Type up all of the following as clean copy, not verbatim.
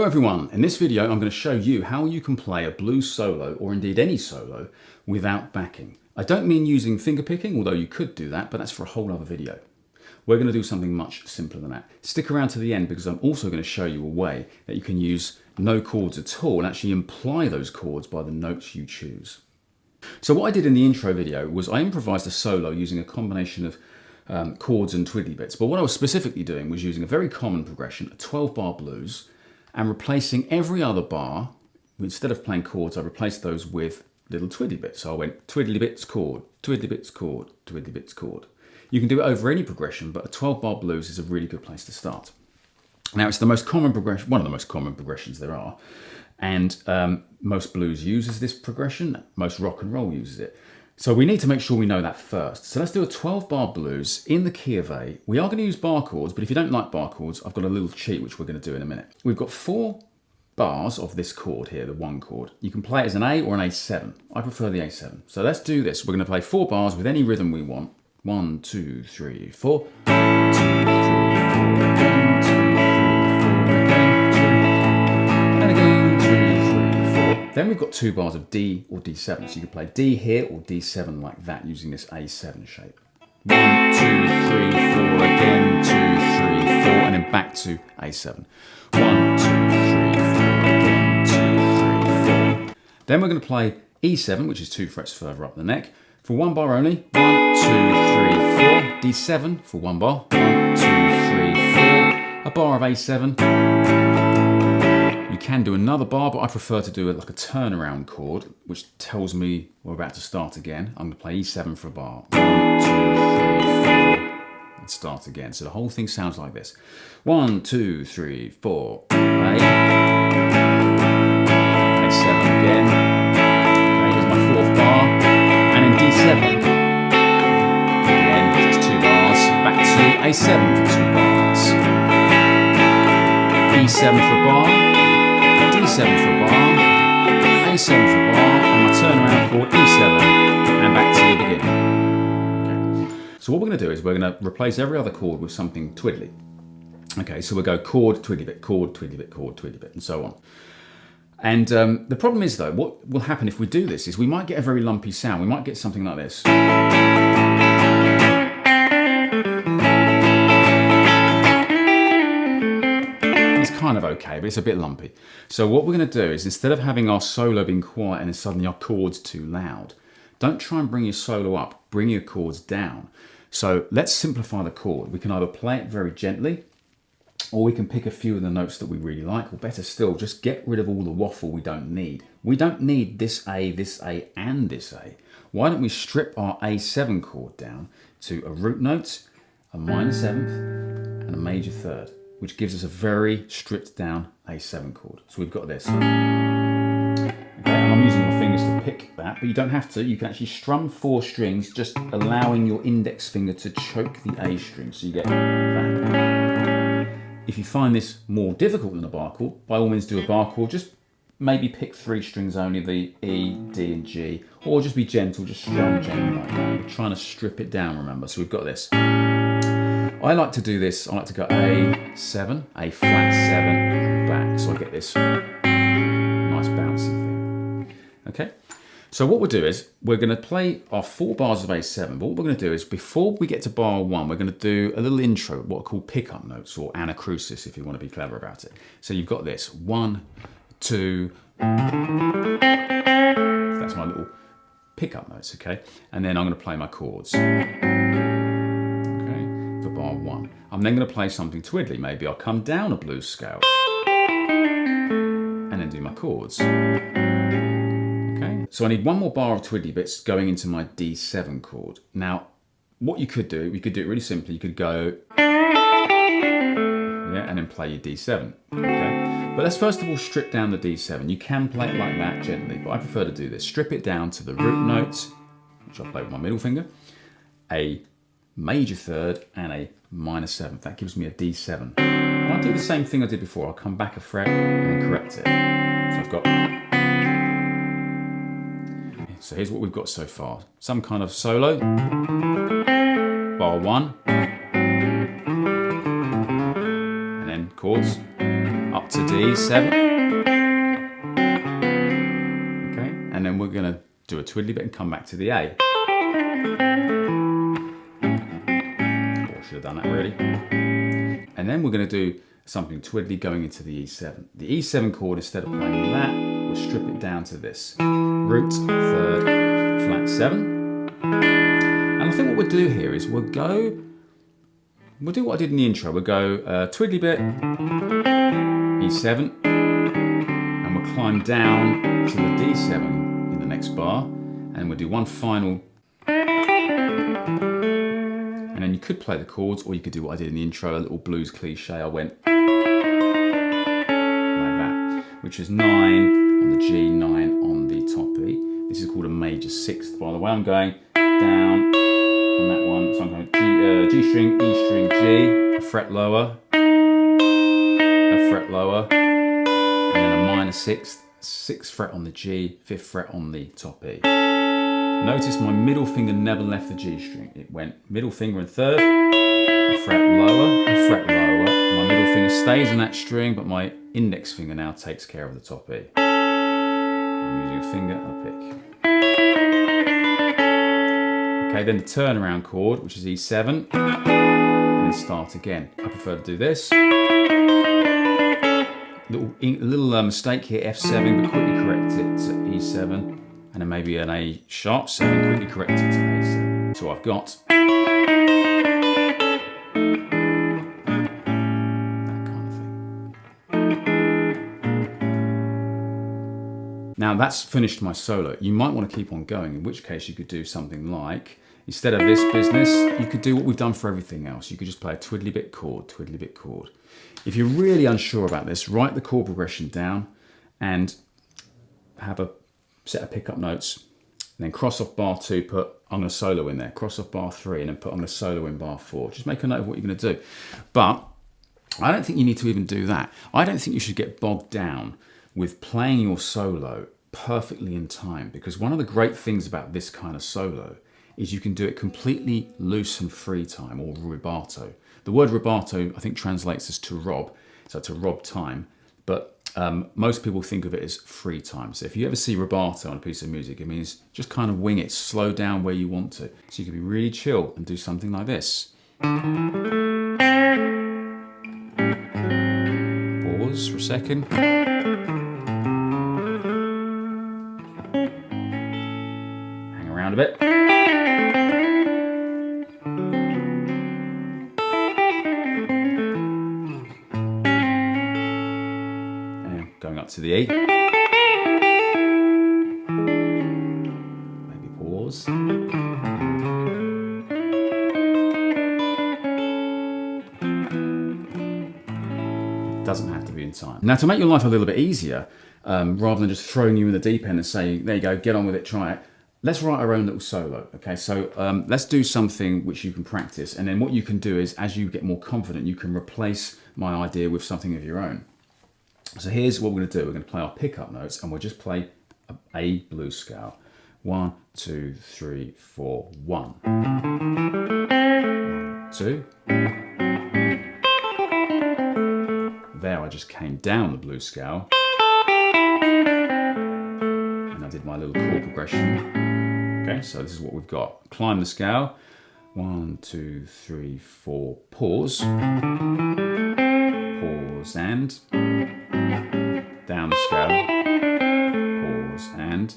Hello everyone, in this video I'm going to show you how you can play a blues solo, or indeed any solo, without backing. I don't mean using finger picking, although you could do that, but that's for a whole other video. We're going to do something much simpler than that. Stick around to the end because I'm also going to show you a way that you can use no chords at all and actually imply those chords by the notes you choose. So what I did in the intro video was I improvised a solo using a combination of chords and twiddly bits, but what I was specifically doing was using a very common progression, a 12-bar blues, and replacing every other bar. Instead of playing chords, I replaced those with little twiddly bits. So I went twiddly bits chord, twiddly bits chord, twiddly bits chord. You can do it over any progression, but a 12-bar blues is a really good place to start. Now it's the most common progression, one of the most common progressions there are, and most blues uses this progression, most rock and roll uses it. So we need to make sure we know that first. So let's do a 12-bar blues in the key of A. We are going to use bar chords, but if you don't like bar chords, I've got a little cheat which we're going to do in a minute. We've got 4 bars of this chord here, the 1 chord. You can play it as an A or an A7. I prefer the A7. So let's do this. We're going to play 4 bars with any rhythm we want. 1, 2, 3, 4. 2, 3, 4, again, 2, 3, 4, again, 2, and again, 2, 3, 4. Then we've got 2 bars of D or D7. So you can play D here or D7 like that using this A7 shape. 1, 2, 3, 4, again, 2, 3, 4, and then back to A7. 1, 2, 3, 4, again, 2, 3, 4. Then we're going to play E7, which is 2 frets further up the neck, for 1 bar only. 1, 2, 3, 4. D7 for 1 bar. 1, 2, 3, 4. A bar of A7. You can do another bar, but I prefer to do it like a turnaround chord, which tells me we're about to start again. I'm going to play E7 for a bar. 1, 2, 3, 4, and start again. So the whole thing sounds like this. 1, 2, 3, 4. A. A7 again. Okay, here's my 4th bar. And in D7, again, just 2 bars. Back to A7 for 2 bars. E7 for a bar. D7 for a bar, A7 for a bar, and my turnaround chord E7, and back to the beginning. Okay. So what we're going to do is we're going to replace every other chord with something twiddly. Okay, so we'll go chord, twiddly bit, chord, twiddly bit, chord, twiddly bit, and so on. And the problem is though, what will happen if we do this is we might get a very lumpy sound. We might get something like this. Kind of okay, but it's a bit lumpy. So what we're going to do is, instead of having our solo being quiet and then suddenly our chords too loud, don't try and bring your solo up, bring your chords down. So let's simplify the chord. We can either play it very gently, or we can pick a few of the notes that we really like, or better still, just get rid of all the waffle we don't need. We don't need this A, and this A. Why don't we strip our A7 chord down to a root note, a minor 7th, and a major 3rd, which gives us a very stripped down A7 chord. So we've got this. Okay, and I'm using my fingers to pick that, but you don't have to. You can actually strum 4 strings, just allowing your index finger to choke the A string, so you get that. If you find this more difficult than a bar chord, by all means do a bar chord. Just maybe pick 3 strings only, the E, D, and G, or just be gentle, just strum gently like that. We're trying to strip it down, remember. So we've got this. I like to do this, I like to go A7, A flat 7, back, so I get this nice bouncy thing. Okay, so what we'll do is, we're going to play our 4 bars of A7, but what we're going to do is, before we get to bar 1, we're going to do a little intro, what are called pickup notes, or anacrusis if you want to be clever about it. So you've got this, 1, 2, that's my little pickup notes, okay? And then I'm going to play my chords. For bar 1. I'm then going to play something twiddly. Maybe I'll come down a blues scale and then do my chords. Okay, so I need 1 more bar of twiddly bits going into my D7 chord. Now, what you could do, it really simply. You could go, yeah, and then play your D7. Okay, but let's first of all strip down the D7. You can play it like that gently, but I prefer to do this. Strip it down to the root note, which I'll play with my middle finger, a major 3rd, and a minor 7th. That gives me a D7. And I'll do the same thing I did before. I'll come back a fret and correct it. So I've got... So here's what we've got so far. Some kind of solo. Bar 1. And then chords. up to D7. Okay, and then we're going to do a twiddly bit and come back to the A. Or should have done that really. And then we're going to do something twiddly going into the E7. The E7 chord, instead of playing that, we'll strip it down to this. Root, third, flat 7. And I think what we'll do here is we'll do what I did in the intro. We'll go twiddly bit, E7, and we'll climb down to the D7 in the next bar, and we'll do one final. And then you could play the chords, or you could do what I did in the intro, a little blues cliche. I went like that, which is 9 on the G, 9 on the top E. This is called a major sixth, by the way. I'm going down on that one, so I'm going G string, E string, G, a fret lower, and then a minor sixth, 6th fret on the G, 5th fret on the top E. Notice my middle finger never left the G string. It went middle finger and third, a fret lower, a fret lower. My middle finger stays on that string, but my index finger now takes care of the top E. I'm using a finger and a pick. Okay, then the turnaround chord, which is E7, and then start again. I prefer to do this. Little mistake here, F7, but quickly correct it to E7. And then maybe an A sharp 7, quickly correct it to A7. So I've got that kind of thing. Now that's finished my solo. You might want to keep on going, in which case you could do something like, instead of this business, you could do what we've done for everything else. You could just play a twiddly bit chord, twiddly bit chord. If you're really unsure about this, write the chord progression down and have a set of pickup notes, and then cross off bar 2, put I'm going to solo in there, cross off bar 3, and then put I'm going to solo in bar 4. Just make a note of what you're going to do. But I don't think you need to even do that. I don't think you should get bogged down with playing your solo perfectly in time, because one of the great things about this kind of solo is you can do it completely loose and free time, or rubato. The word rubato I think translates as to rob, so to rob time, but most people think of it as free time. So if you ever see rubato on a piece of music, it means just kind of wing it, slow down where you want to. So you can be really chill and do something like this. Pause for a second. Hang around a bit. Going up to the E. Maybe pause. It doesn't have to be in time. Now, to make your life a little bit easier, rather than just throwing you in the deep end and saying, there you go, get on with it, try it, let's write our own little solo. Okay, so let's do something which you can practice, and then what you can do is, as you get more confident, you can replace my idea with something of your own. So here's what we're going to do. We're going to play our pickup notes, and we'll just play a blues scale. 1, 2, 3, 4, 1. 2. There I just came down the blues scale. And I did my little chord progression. Okay, so this is what we've got. Climb the scale. 1, 2, 3, 4, pause. Pause and down the scale, pause and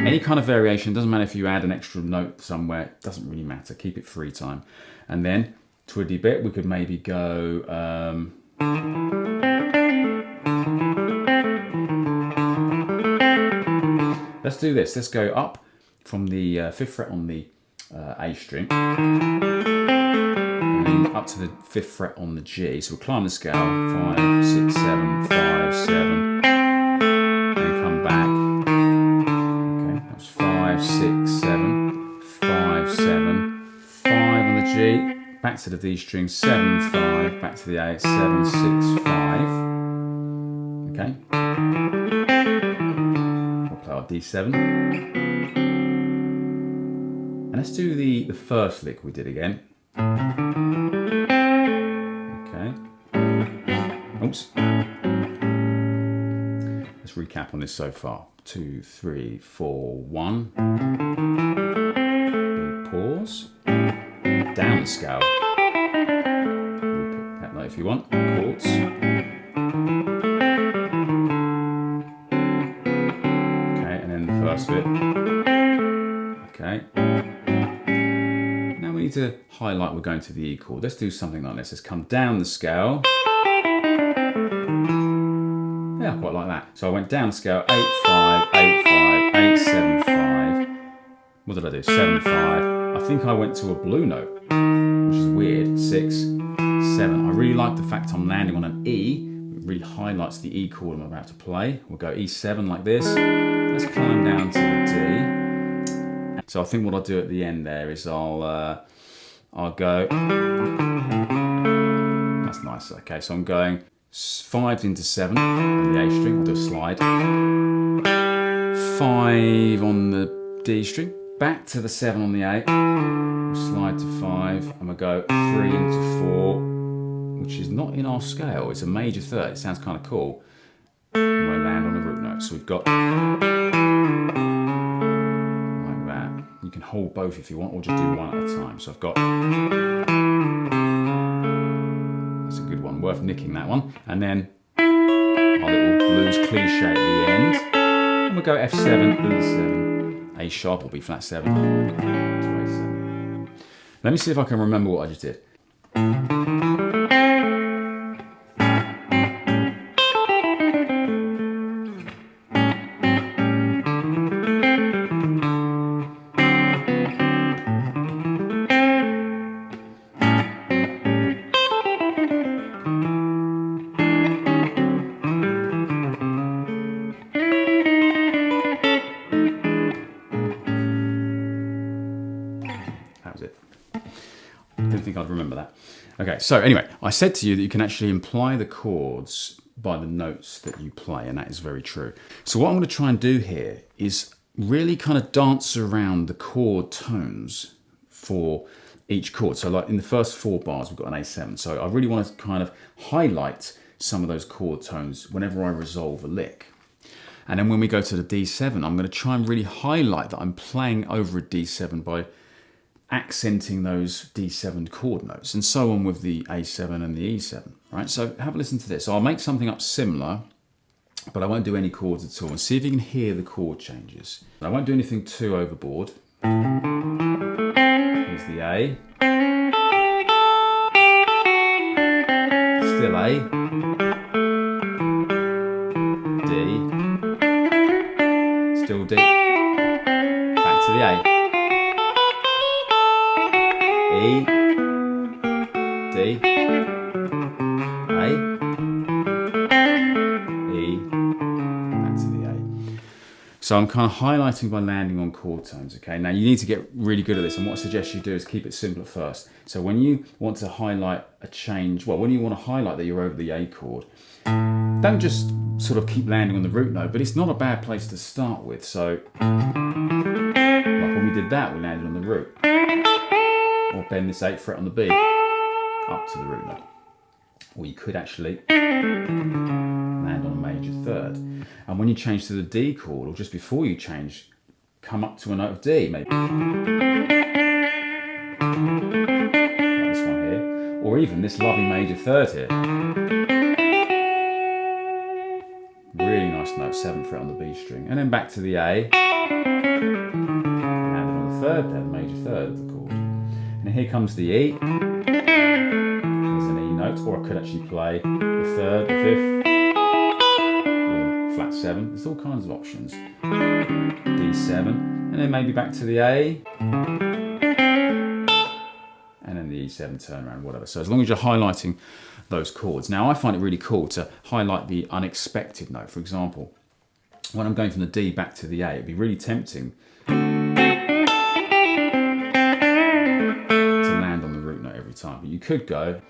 any kind of variation. Doesn't matter if you add an extra note somewhere, it doesn't really matter, keep it free time. And then twiddly bit, we could maybe go let's do this, let's go up from the 5th fret on the A string, up to the 5th fret on the G. So we'll climb the scale, 5, 6, 7, 5, 7, and come back. Okay, that was 5, 6, 7, 5, 7, 5 on the G, back to the D string, 7, 5, back to the A, 7, 6, 5. Okay. We'll play our D7. And let's do the first lick we did again. Okay. Oops. recap on this so far. 2, 3, 4, 1. Big pause. Down the scale. Pick that note if you want. Chords. Okay, and then the first bit. Okay. Now we need to highlight we're going to the E chord. Let's do something like this. Let's come down the scale. Yeah, I quite like that. So I went down the scale, 8, 5, 8, 5, 8, 7, 5. What did I do? 7, 5. I think I went to a blue note, which is weird. 6, 7. I really like the fact I'm landing on an E. It really highlights the E chord I'm about to play. We'll go E7 like this. Let's climb down to the D. So I think what I'll do at the end there is I'll go. That's nice. Okay, so I'm going 5 into 7 on the A string. I'll do a slide. 5 on the D string. Back to the 7 on the A. We'll slide to 5. And we'll go 3 into 4, which is not in our scale. It's a major third. It sounds kind of cool. And we'll land on the root note. So we've got like that. You can hold both if you want, or just do one at a time. So I've got. That's a good one. Worth nicking that one. And then our little blues cliche at the end. And we'll go F7, E7. A sharp or B flat 7 to A7. Let me see if I can remember what I just did. Didn't think I'd remember that. Okay, so anyway, I said to you that you can actually imply the chords by the notes that you play, and that is very true. So what I'm going to try and do here is really kind of dance around the chord tones for each chord. So like in the first 4 bars, we've got an A7. So I really want to kind of highlight some of those chord tones whenever I resolve a lick. And then when we go to the D7, I'm going to try and really highlight that I'm playing over a D7 by accenting those D7 chord notes, and so on with the A7 and the E7, right? So have a listen to this. So I'll make something up similar, but I won't do any chords at all, and see if you can hear the chord changes. I won't do anything too overboard. Here's the A. Still A. D. Still D. Back to the A. E, D, A, E, back to the A. So I'm kind of highlighting by landing on chord tones, okay? Now you need to get really good at this, and what I suggest you do is keep it simple at first. So when you want to highlight a change, well, when you want to highlight that you're over the A chord, don't just sort of keep landing on the root note, but it's not a bad place to start with. So, like when we did that, we landed on the root. Or bend this 8th fret on the B up to the root note. Or you could actually land on a major third. And when you change to the D chord, or just before you change, come up to a note of D, maybe. Like this one here. Or even this lovely major third here. Really nice note, 7th fret on the B string. And then back to the A. Landed on the third there, the major third of the chord. And here comes the E. There's an E note, or I could actually play the 3rd, the 5th, or flat 7. There's all kinds of options. D7, and then maybe back to the A, and then the E7 turnaround, whatever. So as long as you're highlighting those chords. Now I find it really cool to highlight the unexpected note. For example, when I'm going from the D back to the A, it'd be really tempting time, but you could go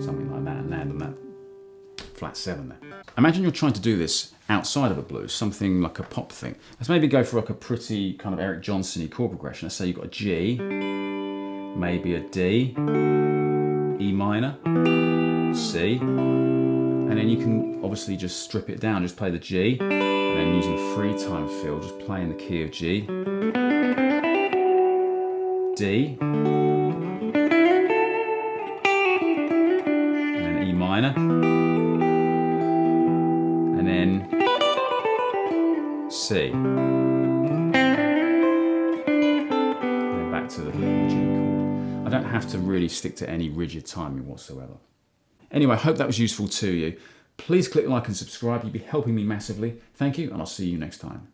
something like that and land on that flat 7 there. Imagine you're trying to do this outside of a blues, something like a pop thing. Let's maybe go for like a pretty kind of Eric Johnson-y chord progression. Let's say you've got a G, maybe a D, E minor, C, and And then you can obviously just strip it down, just play the G, and then using a 3-time fill, just play in the key of G, D, and then E minor, and then C, and then back to the G chord. I don't have to really stick to any rigid timing whatsoever. Anyway, I hope that was useful to you. Please click like and subscribe, you'd be helping me massively. Thank you, and I'll see you next time.